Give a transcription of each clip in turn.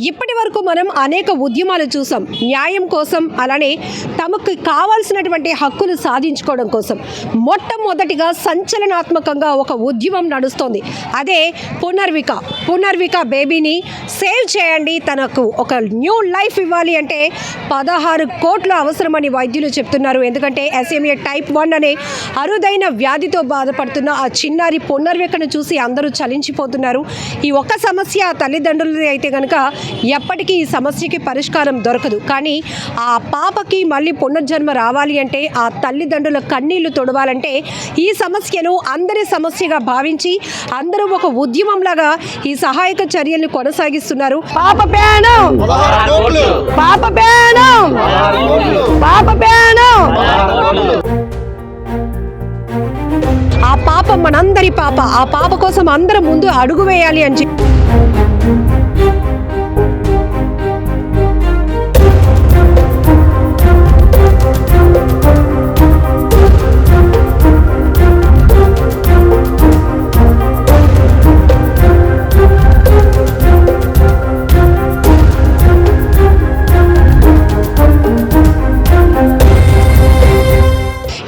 ఇప్పటి వరకు మనం అనేక ఉద్యమాలు చూసాం. న్యాయం కోసం, అలానే తమకు కావాల్సినటువంటి హక్కులు సాధించుకోవడం కోసం. మొట్టమొదటిగా సంచలనాత్మకంగా ఒక ఉద్యమం నడుస్తోంది. అదే పునర్విక బేబీని సేవ్ చేయండి, తనకు ఒక న్యూ లైఫ్ ఇవ్వాలి అంటే 16 కోట్లు అవసరమని వైద్యులు చెప్తున్నారు. ఎందుకంటే SMA type 1 అనే అరుదైన వ్యాధితో బాధపడుతున్న ఆ చిన్నారి పునర్వికను చూసి అందరూ చలించిపోతున్నారు. ఈ ఒక్క సమస్య తల్లిదండ్రులది అయితే కనుక ఎప్పటికీ ఈ సమస్యకి పరిష్కారం దొరకదు. కానీ ఆ పాపకి మళ్ళీ పునర్జన్మ రావాలి అంటే, ఆ తల్లిదండ్రుల కన్నీళ్లు తొడవాలంటే ఈ సమస్యను అందరి సమస్యగా భావించి అందరూ ఒక ఉద్యమంలాగా ఈ సహాయక చర్యలను కొనసాగిస్తున్నారు. పాప పేనం ఆ పాప మనందరి పాప. ఆ పాప కోసం అందరూ ముందు అడుగు వేయాలి అని చెప్పి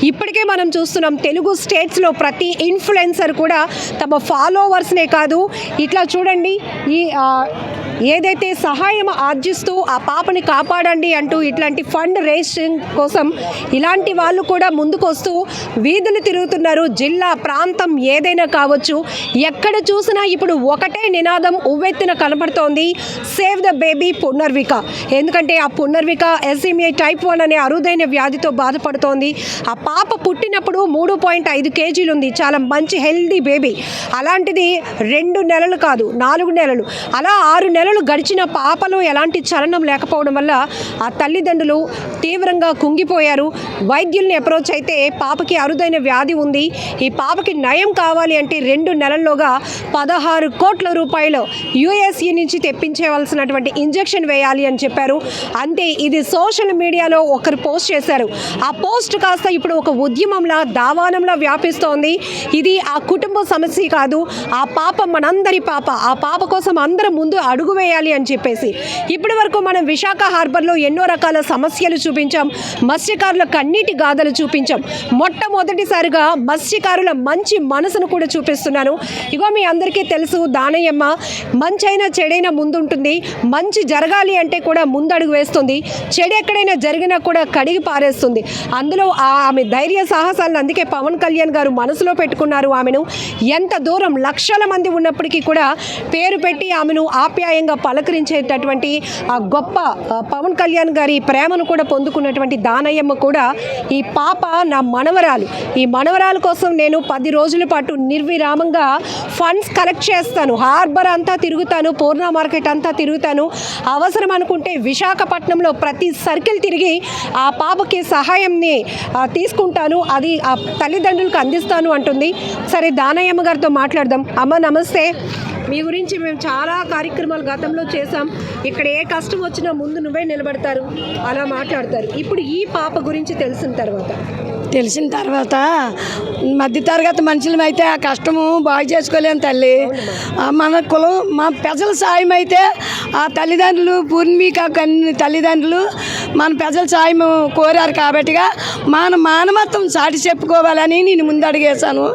ఇప్పటికే మనం చూస్తున్నాం, తెలుగు స్టేట్స్లో ప్రతి ఇన్ఫ్లుయెన్సర్ కూడా తమ ఫాలోవర్స్నే కాదు, ఇట్లా చూడండి ఈ ఏదైతే సహాయం ఆర్జిస్తూ ఆ పాపని కాపాడండి అంటూ ఇట్లాంటి ఫండ్ రేసింగ్ కోసం ఇలాంటి వాళ్ళు కూడా ముందుకు వస్తూ వీధులు తిరుగుతున్నారు. జిల్లా ప్రాంతం ఏదైనా కావచ్చు, ఎక్కడ చూసినా ఇప్పుడు ఒకటే నినాదం ఉవ్వెత్తున కనపడుతోంది, సేవ్ ద బేబీ పునర్విక. ఎందుకంటే ఆ పునర్విక SMA type 1 అనే అరుదైన వ్యాధితో బాధపడుతోంది. ఆ పాప పుట్టినప్పుడు 3.5 కేజీలు ఉంది, చాలా మంచి హెల్దీ బేబీ. అలాంటిది 2 నెలలు కాదు 4 నెలలు, అలా 6 నెలలు గడిచిన పాపలో ఎలాంటి చలనం లేకపోవడం వల్ల ఆ తల్లిదండ్రులు తీవ్రంగా కుంగిపోయారు. వైద్యుల్ని అప్రోచ్ అయితే పాపకి అరుదైన వ్యాధి ఉంది, ఈ పాపకి నయం కావాలి అంటే 2 నెలల్లోగా 16 కోట్ల రూపాయలు USA నుంచి తెప్పించవలసినటువంటి ఇంజెక్షన్ వేయాలి అని చెప్పారు. అంతే, ఇది సోషల్ మీడియాలో ఒకరు పోస్ట్ చేశారు. ఆ పోస్ట్ కాస్త ఇప్పుడు ఒక ఉద్యమంలా దావానంలా వ్యాపిస్తోంది. ఇది ఆ కుటుంబ సమస్య కాదు, ఆ పాప మనందరి పాప. ఆ పాప కోసం అందరం ముందు అడుగు వేయాలి అని చెప్పేసి ఇప్పటి వరకు మనం విశాఖ హార్బర్లో ఎన్నో రకాల సమస్యలు చూపించాం, మత్స్యకారుల కన్నీటి గాథలు చూపించాం. మొట్టమొదటిసారిగా మత్స్యకారుల మంచి మనసును కూడా చూపిస్తున్నాను. ఇగో మీ అందరికీ తెలుసు, దానయ్యమ్మ మంచైనా చెడైనా ముందుంటుంది. మంచి జరగాలి అంటే కూడా ముందడుగు వేస్తుంది, చెడు ఎక్కడైనా జరిగినా కూడా కడిగి పారేస్తుంది. అందులో ఆమె ధైర్య సాహసాలను అందుకే పవన్ కళ్యాణ్ గారు మనసులో పెట్టుకున్నారు. ఆమెను ఎంత దూరం లక్షల మంది ఉన్నప్పటికీ కూడా పేరు పెట్టి ఆమెను ఆప్యాయంగా పలకరించేటటువంటి ఆ గొప్ప పవన్ కళ్యాణ్ గారి ప్రేమను కూడా పొందుకున్నటువంటి దానయ్యమ్మ కూడా ఈ పాప నా మనవరాలు, ఈ మనవరాల కోసం నేను 10 రోజుల పాటు నిర్విరామంగా ఫండ్స్ కలెక్ట్ చేస్తాను, హార్బర్ అంతా తిరుగుతాను, పూర్ణ మార్కెట్ అంతా తిరుగుతాను, అవసరం అనుకుంటే విశాఖపట్నంలో ప్రతి సర్కిల్ తిరిగి ఆ పాపకి సహాయంని తీసుకుంటాను, అది ఆ తల్లిదండ్రులకు అందిస్తాను అంటుంది. సరే, దానయ్యమ్మ గారితో మాట్లాడదాం. అమ్మ నమస్తే. మీ గురించి మేము చాలా కార్యక్రమాలు గతంలో చేసాం. ఇక్కడ ఏ కష్టం వచ్చినా ముందు నువ్వే నిలబడతారు, అలా మాట్లాడతారు. ఇప్పుడు ఈ పాప గురించి తెలిసిన తర్వాత మధ్యతరగతి మనుషులం అయితే ఆ కష్టము బాగు చేసుకోలేము తల్లి. మన కులం, మా ప్రజల సాయం అయితే ఆ తల్లిదండ్రులు పూర్ణిక తల్లిదండ్రులు మన ప్రజల సాయం కోరారు కాబట్టిగా మన మానవత్వం సాటి చెప్పుకోవాలని నేను ముందడిగేశాను.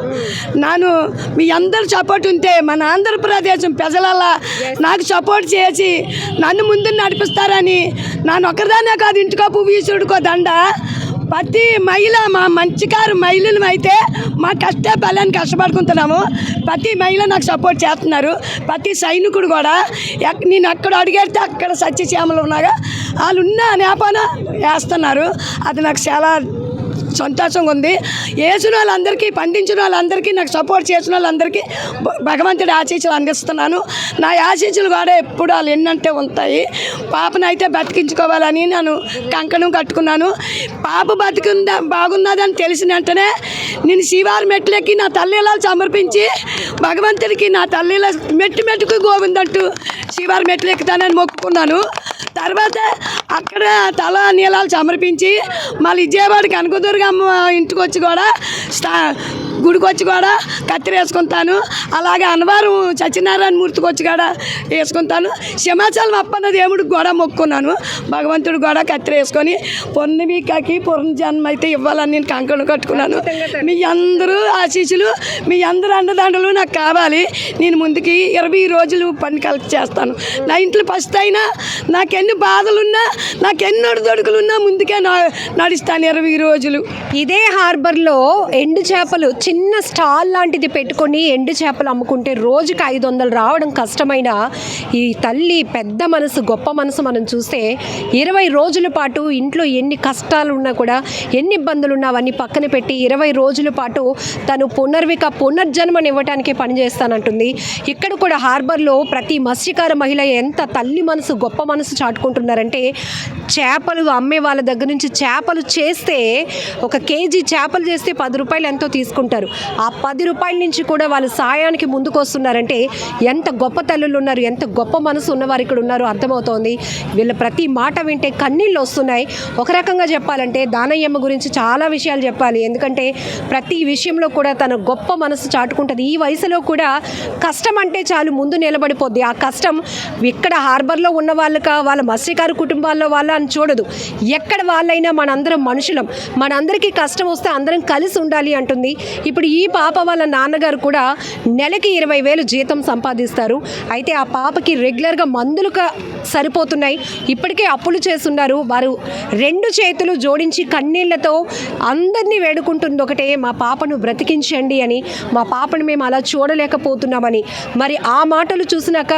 మీ అందరు సపోర్ట్ ఉంటే మన ఆంధ్రప్రదేశం ప్రజలలా నాకు సపోర్ట్ చేసి నన్ను ముందు నడిపిస్తారని, నన్ను ఒక్కదానే కాదు ఇంటికో పువ్వు ఈసుడుకో దండ ప్రతి మహిళ, మా మంచికారు మహిళలు అయితే మా బలాన్ని కష్టపడుకుంటున్నాము. ప్రతి మహిళ నాకు సపోర్ట్ చేస్తున్నారు, ప్రతి సైనికుడు కూడా. నేను అక్కడ అడిగేస్తే అక్కడ సత్యశ్యామలు ఉన్నాగా వాళ్ళు ఉన్న నేపాన వేస్తున్నారు. అది నాకు చాలా సంతోషంగా ఉంది. వేసిన వాళ్ళందరికీ, పండించిన వాళ్ళందరికీ, నాకు సపోర్ట్ చేసిన వాళ్ళందరికీ భగవంతుడి ఆశీస్సులు అందిస్తున్నాను. నా ఆశీస్సులు కూడా ఎప్పుడు వాళ్ళు ఎన్నంటే ఉంటాయి. పాపను అయితే బతికించుకోవాలని నేను కంకణం కట్టుకున్నాను. పాప బాగున్నదని తెలిసిన వెంటనే నేను శివారి మెట్లెక్కి నా తల్లిలాలు సమర్పించి భగవంతుడికి నా తల్లిల మెట్టుకు గోవిందంటూ శివారి మెట్లెక్కుతానని మొక్కుకున్నాను. తర్వాత అక్కడ తల నీళ్ళాలు సమర్పించి మళ్ళీ విజయవాడ కనకదుర్గమ్మ ఇంటికి వచ్చి కూడా గుడికి వచ్చి కూడా కత్తిరి వేసుకుంటాను. అలాగే అన్నవరం సత్యనారాయణ మూర్తికి వచ్చి కూడా వేసుకుంటాను. సింహాచలం అప్పన్న దేవుడికి కూడా మొక్కున్నాను. భగవంతుడు కూడా కత్తిరి వేసుకొని పొన్నమికి జన్మ అయితే ఇవ్వాలని నేను కంకణం కట్టుకున్నాను. మీ అందరూ ఆశీస్సులు, మీ అందరూ అండదండలు నాకు కావాలి. నేను ముందుకి 20 రోజులు పని కలిసి చేస్తాను. నా ఇంట్లో ఫస్ట్ అయినా నాకెన్ని బాధలున్నా, నాకెన్ని అడుదొడుకులున్నా ముందుకే నడుస్తాను 20 రోజులు. ఇదే హార్బర్లో ఎండు చేపలు చిన్న స్టాల్ లాంటిది పెట్టుకొని ఎండు చేపలు అమ్ముకుంటే రోజుకి 500 రావడం కష్టమైన ఈ తల్లి పెద్ద మనసు, గొప్ప మనసు మనం చూస్తే 20 రోజుల పాటు ఇంట్లో ఎన్ని కష్టాలు ఉన్నా కూడా, ఎన్ని ఇబ్బందులు ఉన్నా అవన్నీ పక్కన పెట్టి 20 రోజుల పాటు తను పునర్జన్మని ఇవ్వటానికి పనిచేస్తానంటుంది. ఇక్కడ కూడా హార్బర్లో ప్రతి మత్స్యకార మహిళ ఎంత తల్లి మనసు, గొప్ప మనసు చాటుకుంటున్నారంటే చేపలు అమ్మే వాళ్ళ దగ్గర నుంచి చేపలు చేస్తే ఒక కేజీ చేపలు చేస్తే 10 రూపాయలు ఎంతో తీసుకుంటారు. ఆ 10 రూపాయల నుంచి కూడా వాళ్ళు సాయానికి ముందుకు వస్తున్నారంటే ఎంత గొప్ప తల్లులు ఉన్నారు, ఎంత గొప్ప మనసు ఉన్నవారు ఇక్కడ ఉన్నారు అర్థమవుతోంది. వీళ్ళ ప్రతి మాట వింటే కన్నీళ్ళు వస్తున్నాయి. ఒక రకంగా చెప్పాలంటే దానయ్యమ్మ గురించి చాలా విషయాలు చెప్పాలి. ఎందుకంటే ప్రతి విషయంలో కూడా తన గొప్ప మనసు చాటుకుంటుంది. ఈ వయసులో కూడా కష్టం అంటే చాలు ముందు నిలబడిపోద్ది. ఆ కష్టం ఇక్కడ హార్బర్లో ఉన్న వాళ్ళకా, వాళ్ళ మత్స్యకార కుటుంబాల్లో వాళ్ళ అని చూడదు. ఎక్కడ వాళ్ళైనా మనందరం మనుషులం, మనందరికీ కష్టం వస్తే అందరం కలిసి ఉండాలి అంటుంది. ఇప్పుడు ఈ పాప వాళ్ళ నాన్నగారు కూడా నెలకి 20,000 జీతం సంపాదిస్తారు. అయితే ఆ పాపకి రెగ్యులర్గా మందులుగా సరిపోతున్నాయి. ఇప్పటికే అప్పులు చేస్తున్నారు. వారు 2 చేతులు జోడించి కన్నీళ్లతో అందరినీ వేడుకుంటుంది ఒకటే, మా పాపను బ్రతికించండి అని, మా పాపను మేము అలా చూడలేకపోతున్నామని. మరి ఆ మాటలు చూసినాక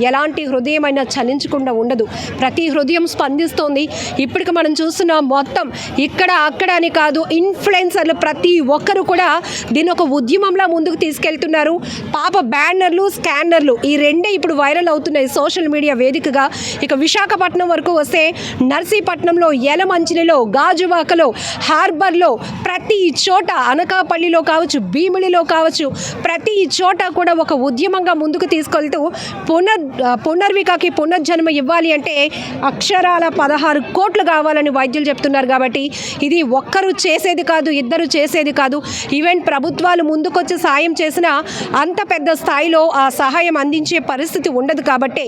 ఎలాంటి హృదయమైనా చలించకుండా ఉండదు. ప్రతి హృదయం స్పందిస్తోంది. ఇప్పటికి మనం చూస్తున్నాం మొత్తం ఇక్కడ అక్కడ అని కాదు, ఇన్ఫ్లుయెన్సర్లు ప్రతి ఒక్కరు కూడా దీన్ని ఒక ఉద్యమంలా ముందుకు తీసుకెళ్తున్నారు. పాప బ్యానర్లు, స్కానర్లు ఈ 2 ఇప్పుడు వైరల్ అవుతున్నాయి సోషల్ మీడియా వేదికగా. ఇక విశాఖపట్నం వరకు వస్తే నర్సీపట్నంలో, యలమంచిలిలో, గాజువాకలో, హార్బర్లో ప్రతి చోట, అనకాపల్లిలో కావచ్చు, భీమిలిలో కావచ్చు, ప్రతి చోట కూడా ఒక ఉద్యమంగా ముందుకు తీసుకెళ్తూ పునర్వికకి పునర్జన్మ ఇవ్వాలి అంటే అక్షరాల 16 కోట్లు కావాలని వైద్యులు చెప్తున్నారు. కాబట్టి ఇది ఒక్కరు చేసేది కాదు, ఇద్దరు చేసేది కాదు. ఈవెన్ ప్రభుత్వాలు ముందుకొచ్చి సాయం చేసినా అంత పెద్ద స్థాయిలో ఆ సహాయం అందించే పరిస్థితి ఉండదు. కాబట్టి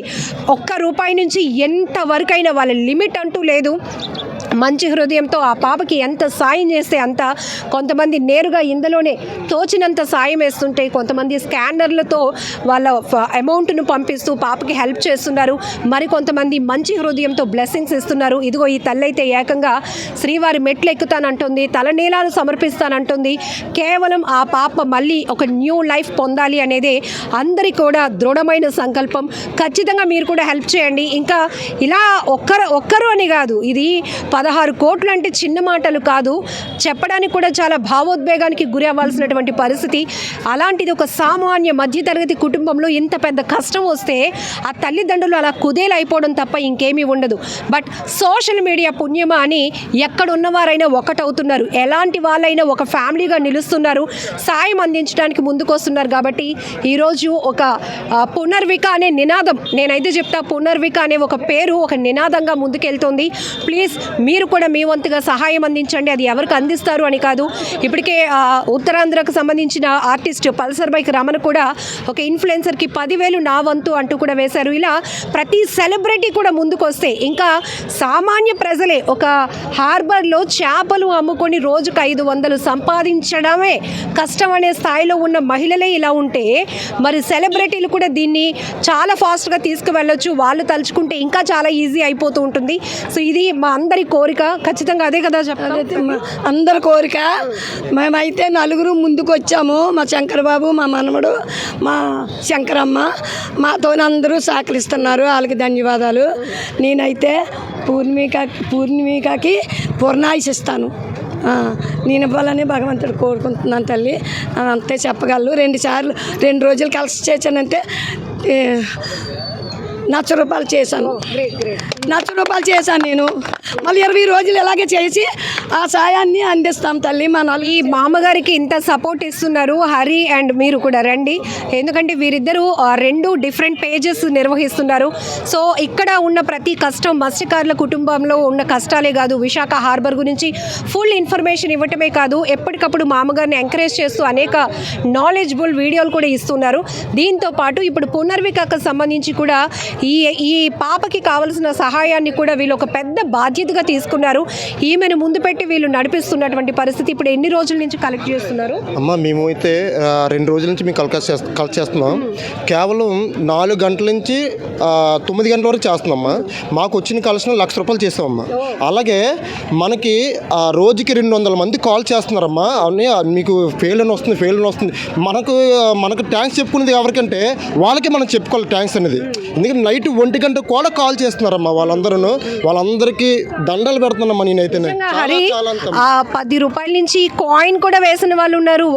₹1 నుంచి ఎంతవరకైనా వాళ్ళ లిమిట్ అంటూ లేదు. మంచి హృదయంతో ఆ పాపకి ఎంత సాయం చేస్తే అంత. కొంతమంది నేరుగా ఇందులోనే తోచినంత సాయం వేస్తుంటే, కొంతమంది స్కానర్లతో వాళ్ళ అమౌంట్ను పంపిస్తూ పాపకి హెల్ప్ చేస్తున్నారు. మరి కొంతమంది మంచి హృదయంతో బ్లెస్సింగ్స్ ఇస్తున్నారు. ఇదిగో ఈ తల్లి అయితే ఏకంగా శ్రీవారి మెట్లు ఎక్కుతానంటుంది, తలనీలాలు సమర్పిస్తానంటుంది. కేవలం ఆ పాప మళ్ళీ ఒక న్యూ లైఫ్ పొందాలి అనేదే అందరి కూడా దృఢమైన సంకల్పం. ఖచ్చితంగా మీరు కూడా హెల్ప్ చేయండి. ఇంకా ఇలా ఒక్కరు అని కాదు, ఇది 16 కోట్లు అంటే చిన్న మాటలు కాదు. చెప్పడానికి కూడా చాలా భావోద్వేగానికి గురి అవ్వాల్సినటువంటి పరిస్థితి. అలాంటిది ఒక సామాన్య మధ్యతరగతి కుటుంబంలో ఇంత పెద్ద కష్టం వస్తే ఆ తల్లిదండ్రులు అలా కుదేలైపోవడం తప్ప ఇంకేమీ ఉండదు. బట్ సోషల్ మీడియా పుణ్యమా అని ఎక్కడున్నవారైనా ఒకటవుతున్నారు. ఎలాంటి వాళ్ళైనా ఒక ఫ్యామిలీగా నిలుస్తున్నారు, సాయం అందించడానికి ముందుకు వస్తున్నారు. కాబట్టి ఈరోజు ఒక పునర్విక అనే నినాదం, నేనైతే చెప్తా, పునర్విక అనే ఒక పేరు ఒక నినాదంగా ముందుకెళ్తోంది. ప్లీజ్ మీరు కూడా మీ వంతుగా సహాయం అందించండి. అది ఎవరికి అందిస్తారు అని కాదు. ఇప్పటికే ఉత్తరాంధ్రకు సంబంధించిన ఆర్టిస్ట్ పల్సర్ బైక్ రమణ కూడా ఒక ఇన్ఫ్లుయెన్సర్కి 10,000 నా వంతు అంటూ కూడా వేశారు. ఇలా ప్రతి సెలబ్రిటీ కూడా ముందుకు వస్తే ఇంకా సామాన్య ప్రజలే ఒక హార్బర్లో చేపలు అమ్ముకొని రోజుకు 500 సంపాదించడమే కష్టం అనే స్థాయిలో ఉన్న మహిళలే ఇలా ఉంటే మరి సెలబ్రిటీలు కూడా దీన్ని చాలా ఫాస్ట్గా తీసుకువెళ్ళొచ్చు. వాళ్ళు తలుచుకుంటే ఇంకా చాలా ఈజీ అయిపోతూ ఉంటుంది. సో ఇది మా అందరి కోరిక. ఖచ్చితంగా అదే కదా చెప్తాను, అందరి కోరిక. మేమైతే 4 ముందుకు వచ్చాము. మా శంకరబాబు, మా మనవడు, మా శంకరమ్మ, మాతో అందరూ సహకరిస్తున్నారు. వాళ్ళకి ధన్యవాదాలు. నేనైతే పూర్ణిమికకి పూర్ణాయుసిస్తాను. నేను ఇవ్వాలని భగవంతుడు కోరుకుంటున్నాను తల్లి. అంతే చెప్పగలను. 2 రోజులు కలిసి చేశానంటే ₹1,00,000 చేశాను. Great great. ₹1,00,000 చేశాను నేను. మళ్ళీ 20 రోజులు ఇలాగే చేసి ఆ సాయాన్ని అందిస్తాం తల్లి. మన ఈ మామగారికి ఇంత సపోర్ట్ ఇస్తున్నారు హరి అండ్ మీరు కూడా రండి, ఎందుకంటే వీరిద్దరూ 2 డిఫరెంట్ పేజెస్ నిర్వహిస్తున్నారు. సో ఇక్కడ ఉన్న ప్రతి కష్టం, మత్స్యకారుల కుటుంబంలో ఉన్న కష్టాలే కాదు, విశాఖ హార్బర్ గురించి ఫుల్ ఇన్ఫర్మేషన్ ఇవ్వటమే కాదు, ఎప్పటికప్పుడు మామగారిని ఎంకరేజ్ చేస్తూ అనేక నాలెడ్జబుల్ వీడియోలు కూడా ఇస్తున్నారు. దీంతో పాటు ఇప్పుడు పునర్వికాకు సంబంధించి కూడా ఈ పాపకి కావాల్సిన సహాయాన్ని కూడా వీళ్ళు ఒక పెద్ద బాధ్యతగా తీసుకున్నారు. ఈమెను ముందు పెట్టి వీళ్ళు నడిపిస్తున్నటువంటి పరిస్థితి. ఇప్పుడు ఎన్ని రోజుల నుంచి కలెక్ట్ చేస్తున్నారు? అమ్మ మేము అయితే 2 రోజుల నుంచి మేము కలెక్ట్ చేస్తున్నాం. కేవలం 4 గంటల నుంచి 9 గంటల వరకు చేస్తున్నామ్మా. మాకు వచ్చిన కలెక్షన్ ₹1,00,000 చేస్తామమ్మా. అలాగే మనకి రోజుకి 200 మంది కాల్ చేస్తున్నారమ్మా. అవన్నీ మీకు ఫెయిల్ అని వస్తుంది. మనకు ట్యాంక్స్ చెప్పుకునేది ఎవరికంటే వాళ్ళకి మనం చెప్పుకోవాలి ట్యాంక్స్ అనేది. ఎందుకంటే నైట్ 1 గంట కూడా కాల్ చేస్తున్నారమ్మా వాళ్ళందరికీ దండలు పెడుతున్నామ్మా. నేనైతే హరి ₹10 నుంచి కాయిన్ కూడా వేసిన వాళ్ళు ఉన్నారు,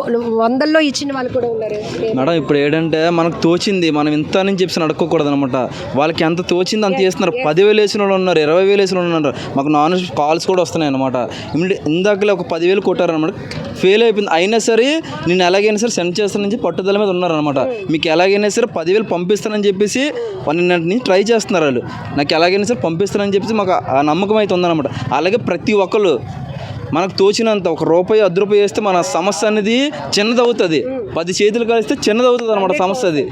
100లో ఇచ్చిన వాళ్ళు కూడా ఉన్నారు. మేడం ఇప్పుడు ఏంటంటే మనకు తోచింది మనం ఇంత అని చెప్పి అడగకూడదు అనమాట. వాళ్ళకి ఎంత తోచింది అంత చేస్తున్నారు. 10,000 వేసిన వాళ్ళు ఉన్నారు, 20,000 వేసిన వాళ్ళు ఉన్నారు. మాకు నాన్ కాల్స్ కూడా వస్తున్నాయి అనమాట. ఇందాకలే ఒక 10,000 కొట్టారనమాట. ఫెయిల్ అయిపోయింది. అయినా సరే నేను ఎలాగైనా సరే సెండ్ చేస్తానని చెప్పి పట్టుదల మీద ఉన్నారనమాట. మీకు ఎలాగైనా సరే 10,000 పంపిస్తానని చెప్పేసి నిన్నటి ట్రై చేస్తున్నారు వాళ్ళు. నాకు ఎలాగైనా సరే పంపిస్తానని చెప్పేసి మాకు ఆ నమ్మకం అయితే ఉందన్నమాట. అలాగే ప్రతి ఒక్కళ్ళు మనకు తోచినంత ₹1, ₹10 వేస్తే మన సమస్య అనేది చిన్నదవుతుంది. 10 చేతులు కలిస్తే చిన్నదవుతుంది అనమాట సమస్య అది.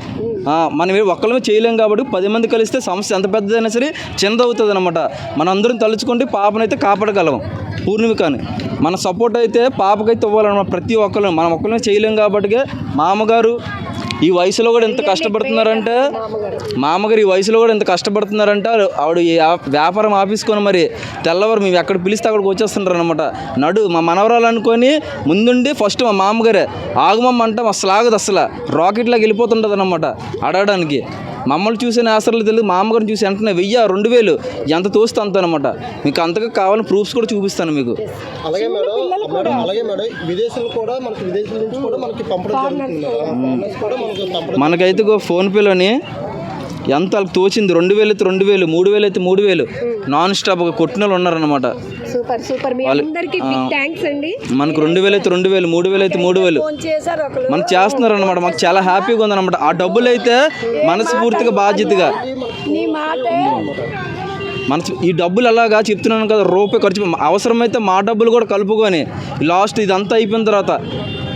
మనం ఒక్కళ్ళమే చేయలేం కాబట్టి 10 మంది కలిస్తే సమస్య ఎంత పెద్దదైనా సరే చిన్నదవుతుంది అనమాట. మనందరం తలుచుకుంటే పాపనైతే కాపాడగలం. పూర్ణిమకాని మన సపోర్ట్ అయితే పాపకైతే ఇవ్వాలన్నమాట. ప్రతి ఒక్కరు మనం ఒక్కళ్ళమే చేయలేం కాబట్టి మామగారు ఈ వయసులో కూడా ఎంత కష్టపడుతున్నారంటే మామగారు ఈ వయసులో కూడా ఎంత కష్టపడుతున్నారంటే ఆవిడ వ్యాపారం ఆఫీసుకొని మరి తెల్లవారు మేము ఎక్కడ పిలిస్తే అక్కడికి వచ్చేస్తుంటారు అనమాట. మా మనవరాలు అనుకొని ముందుండి ఫస్ట్ మా మామగారే ఆగమమ్మ అంటే అసలు ఆగదు, అసలు రాకెట్లాగా వెళ్ళిపోతుంటుంది అనమాట అడగడానికి. మమ్మల్ని చూసే ఆసరాలు తెలియదు, మా అమ్మగారిని చూసి వెంటనే 1000, 2000 ఎంత తోస్తే అంత అనమాట. మీకు అంతగా కావాలని ప్రూఫ్స్ కూడా చూపిస్తాను మీకు. అలాగే మేడం విదేశాలు కూడా మనకి విదేశాల నుంచి కూడా మనకి పంపడం జరుగుతుంది. మనకైతే ఫోన్పేలోని ఎంత వాళ్ళకి తోచింది 2,000 అయితే 2,000, 3,000 అయితే 3,000 నాన్ స్టాప్గా కొట్టిన వాళ్ళు ఉన్నారనమాట. మనకు 2,000 అయితే 2,000, 3,000 అయితే 3,000 మనకు చేస్తున్నారనమాట. మాకు చాలా హ్యాపీగా ఉందన్నమాట. ఆ డబ్బులు అయితే మనస్ఫూర్తిగా బాధ్యతగా ఈ డబ్బులు అలాగా చెప్తున్నాను కదా, ₹1 ఖర్చు అవసరమైతే మా డబ్బులు కూడా కలుపుకొని లాస్ట్ ఇదంతా అయిపోయిన తర్వాత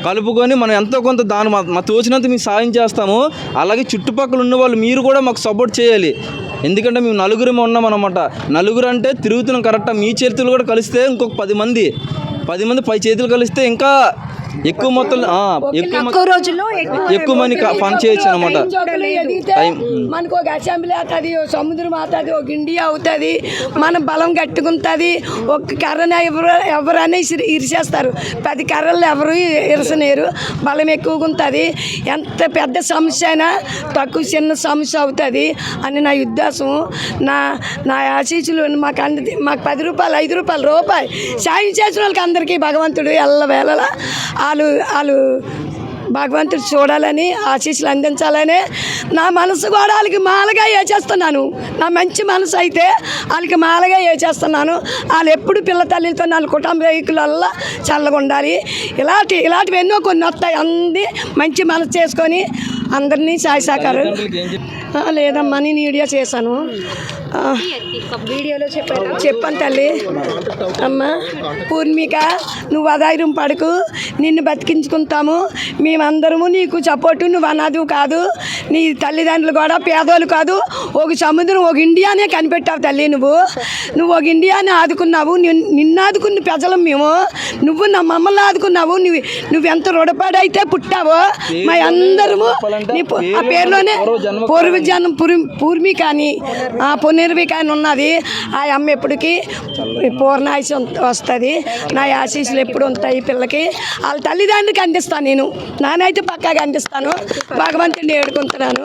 కలుపుకొని మనం ఎంతో కొంత దాని మా తోచినంత మేము సాయం చేస్తాము. అలాగే చుట్టుపక్కల ఉన్న వాళ్ళు మీరు కూడా మాకు సపోర్ట్ చేయాలి. ఎందుకంటే మేము 9 ఉన్నాం అనమాట. 9 అంటే తిరుగుతున్నాం కరెక్టా. మీ చేతులు కూడా కలిస్తే ఇంకొక 10 మంది 10 చేతులు కలిస్తే ఇంకా ఎక్కువ మొత్తం ఎక్కువ మనీ ఫండ్ చేయొచ్చు అనమాట. మనకు ఒక అసెంబ్లీ అవుతుంది, సముద్రం అవుతుంది, ఒక ఇండియా అవుతుంది, మన బలం గట్టుకుంటుంది. ఒక కర్రని ఎవరైనా ఇరిసేస్తారు, 10 కర్రలు ఎవరు ఇరసనేరు. బలం ఎక్కువగా ఉంటుంది. ఎంత పెద్ద సమస్య అయినా తక్కువ చిన్న సమస్య అవుతుంది అని నా ఉద్దేశం. నా ఆశీస్సులు మాకు ₹10, ₹5 సాయం చేసిన వాళ్ళకి అందరికీ భగవంతుడు ఎల్లవేళలా వాళ్ళు భగవంతుడు చూడాలని ఆశీస్సులు అందించాలని నా మనసు కూడా వాళ్ళకి మాలగా వేచేస్తున్నాను. నా మంచి మనసు అయితే వాళ్ళకి మాలగా వేచేస్తున్నాను. వాళ్ళు ఎప్పుడు పిల్ల తల్లితో 4 కుటుంబీకులల్లా చల్లగా ఉండాలి. ఇలాంటివి ఎన్నో కొన్ని వస్తాయి. అంది మంచి మనసు చేసుకొని అందరినీ సహకారం లేదమ్మా. నేను వీడియో చేశాను, చెప్పాను తల్లి. అమ్మ పూర్ణిక, నువ్వు అధైర్యం పడకు, నిన్ను బతికించుకుంటాము మేమందరము. నీకు సపోర్టు. నువ్వు అనాథు కాదు, నీ తల్లిదండ్రులు కూడా పేదోళ్ళు కాదు. ఒక సముద్రం, ఒక ఇండియానే కనిపెట్టావు తల్లి. నువ్వు ఒక ఇండియాని ఆదుకున్నావు. నిన్ను ఆదుకున్న ప్రజలు మేము. నువ్వు నా మమ్మల్ని ఆదుకున్నావు. నువ్వెంత రుణపడైతే పుట్టావో మా అందరము ఆ పేరులోనే పూర్వజన్మ పూర్మిక అని పునర్విక అని ఉన్నది. ఆ అమ్మ ఎప్పటికీ పూర్ణాయుషం వస్తుంది. నా ఆశీస్సులు ఎప్పుడు ఉంటాయి పిల్లకి. వాళ్ళ తల్లిదండ్రులకి అందిస్తాను. నానైతే పక్కాగా అందిస్తాను. భగవంతుడిని ఏడుకుంటున్నాను.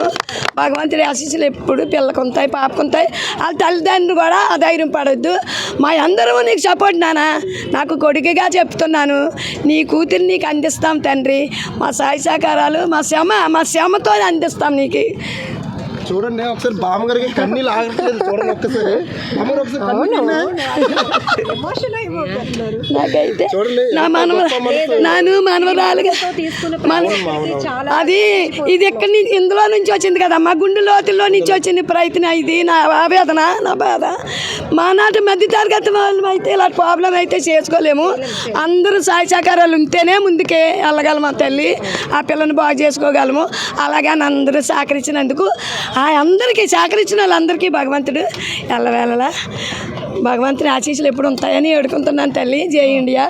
భగవంతుడి ఆశీస్సులు ఎప్పుడు పిల్లకు ఉంటాయి, పాపకు ఉంటాయి. వాళ్ళ తల్లిదండ్రులు కూడా అధైర్యం పడొద్దు. మా అందరము నీకు సపోర్ట్ నాన్న. నాకు కొడుకుగా చెప్తున్నాను, నీ కూతురు నీకు అందిస్తాం తండ్రి. మా సాయి సహకారాలు మా శ్రమతో అందిస్తాం నీకు. చూడండి ఒకసారి బామ్మగారికి కన్నీళ్ళు ఆగట్లేదు. చూడండి ఒక్కసారి బామ్మగారు ఒకసారి ఎమోషన్ అయిపోతున్నారు. నాకైతే చూడండి నా నాను మనవరాలుగా చాలా అది ఇది ఎక్కడి నుంచి ఇందులో నుంచి వచ్చింది కదమ్మా, గుండె లోతుల్లో నుంచి వచ్చింది ప్రయత్నం. ఇది నా ఆవేదన, నా బాధ. మా నాటి మధ్య తరగతి వాళ్ళు అయితే ఇలా ప్రాబ్లం అయితే చేసుకోలేము. అందరూ సహాయ సహకారాలు ఉంటేనే ముందుకే వెళ్ళగలము తల్లి, ఆ పిల్లని బాగు చేసుకోగలము. అలాగే అందరూ సహకరించినందుకు అందరికీ సహకరించిన వాళ్ళందరికీ భగవంతుడు ఎల్లవేళలా భగవంతుని ఆశీస్సులు ఎప్పుడు ఉంటాయని వేడుకుంటున్నాను తల్లి. జై ఇండియా.